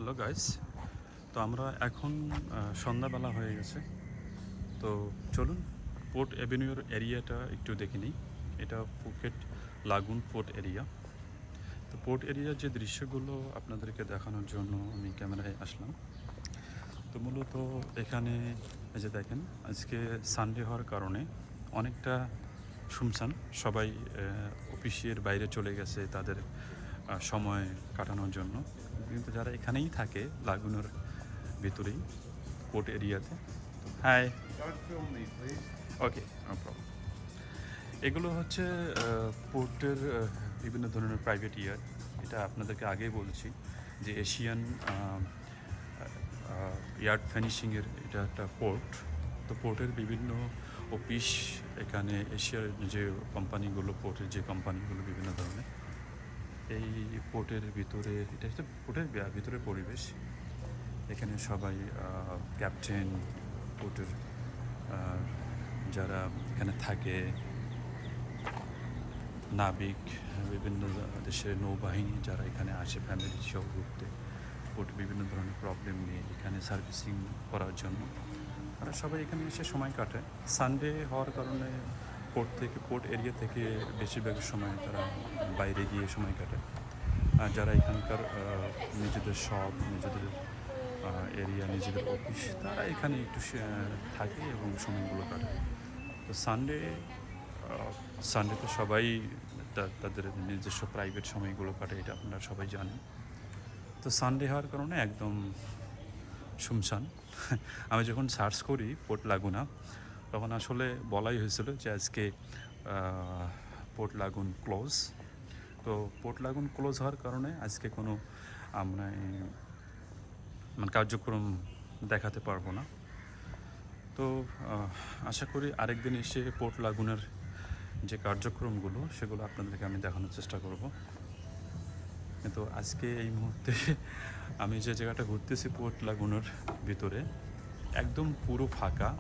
Hello guys, তো আমরা এখন সন্ধ্যাবেলা হয়ে গেছে। তো চলুন পোর্ট অ্যাভিনিউর এরিয়াটা একটু দেখে নিই। এটা ফুকেট লাগুন পোর্ট এরিয়া। তো পোর্ট এরিয়ার যে দৃশ্যগুলো আপনাদেরকে দেখানোর জন্য আমি ক্যামেরায় আসলাম। তো মূলত এখানে এই যে দেখেন, আজকে সানডে হওয়ার কারণে অনেকটা শুনশান। সবাই অফিসের বাইরে চলে গেছে তাদের সময় কাটানোর জন্য। কিন্তু যারা এখানেই থাকে লাগুনের ভিতরেই পোর্ট এরিয়াতে। Hi, Don't film me, please. Okay, no problem. এগুলো হচ্ছে পোর্টের বিভিন্ন ধরনের প্রাইভেট ইয়ার। এটা আপনাদেরকে আগেই বলেছি যে এশিয়ান ইয়ার্ড ফিনিশিংয়ের এটা একটা পোর্ট। তো পোর্টের বিভিন্ন অফিস এখানে এশিয়ার যে কোম্পানিগুলো, পোর্টের যে কোম্পানিগুলো বিভিন্ন ধরনের, এই পোর্টের ভিতরে এটা হচ্ছে পোর্টের ভিতরের পরিবেশ। এখানে সবাই ক্যাপ্টেন, পোর্টের যারা এখানে থাকে, নাবিক, বিভিন্ন দেশের নৌবাহিনী যারা এখানে আসে ফ্যামিলি সহ ঘুরতে, পোর্টে বিভিন্ন ধরনের প্রবলেম নিয়ে এখানে সার্ভিসিং করার জন্য তারা সবাই এখানে এসে সময় কাটায়। সানডে হওয়ার কারণে পোর্ট এরিয়া থেকে বেশিরভাগ সময় তারা বাইরে গিয়ে সময় কাটায়। আর যারা এখানকার নিজেদের শপ, নিজেদের এরিয়া, নিজেদের অফিস, তারা এখানে একটু থাকে এবং সময়গুলো কাটায়। তো সানডেতে সবাই তাদের নিজস্ব প্রাইভেট সময়গুলো কাটে, এটা আপনারা সবাই জানেন। তো সানডে হওয়ার কারণে একদম শুনশান। আমি যখন সার্চ করি পোর্ট লাগুনা, তখন আসলে বলাই হয়েছিল যে আজকে পোর্ট লাগুন ক্লোজ। তো পোর্ট লাগুন ক্লোজ হওয়ার কারণে আজকে কোনো আমরা মানে কার্যক্রম দেখাতে পারবো না। তো আশা করি আরেকদিন এসে পোর্ট লাগুনের যে কার্যক্রমগুলো সেগুলো আপনাদেরকে আমি দেখানোর চেষ্টা করব। কিন্তু আজকে এই মুহূর্তে আমি যে জায়গাটা ঘুরতেছি পোর্ট লাগুনের ভিতরে একদম পুরো ফাঁকা।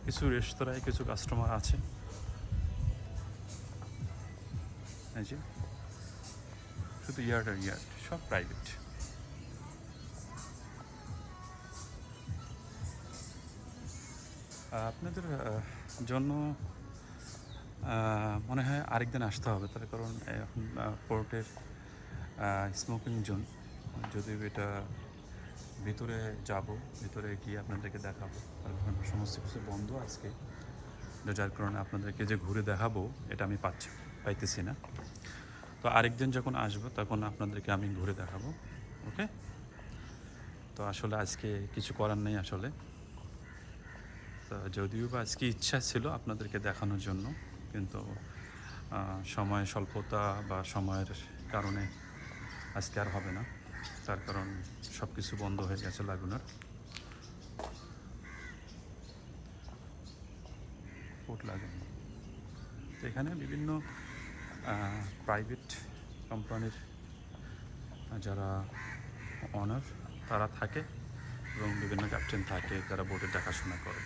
কিছু রেস্তোরাঁয় কিছু কাস্টমার আছে, এই যে শুধু ইয়ার্ড আর ইয়ার্ড, সব প্রাইভেট। আপনাদের জন্য মনে হয় আরেকদিন আসতে হবে, তার কারণ এখন পোর্টের স্মোকিং জোন, যদিও এটা ভিতরে যাব, ভিতরে গিয়ে আপনাদেরকে দেখাবো, কারণ সমস্ত কিছু বন্ধ আজকে, যার কারণে আপনাদেরকে যে ঘুরে দেখাবো এটা আমি পাইতেছি না। তো আরেকদিন যখন আসবো তখন আপনাদেরকে আমি ঘুরে দেখাবো, ওকে? তো আসলে আজকে কিছু করার নেই আসলে। তো যদিও বা আজকে ইচ্ছা ছিল আপনাদেরকে দেখানোর জন্য, কিন্তু সময় স্বল্পতা বা সময়ের কারণে আজকে আর হবে না। তার কারণ সব কিছু বন্ধ হয়ে গেছে লাগুনার। পোর্ট লাগুন, তো এখানে বিভিন্ন প্রাইভেট কোম্পানির যারা অনার তারা থাকে এবং বিভিন্ন ক্যাপ্টেন থাকে যারা বোটের দেখাশোনা করে।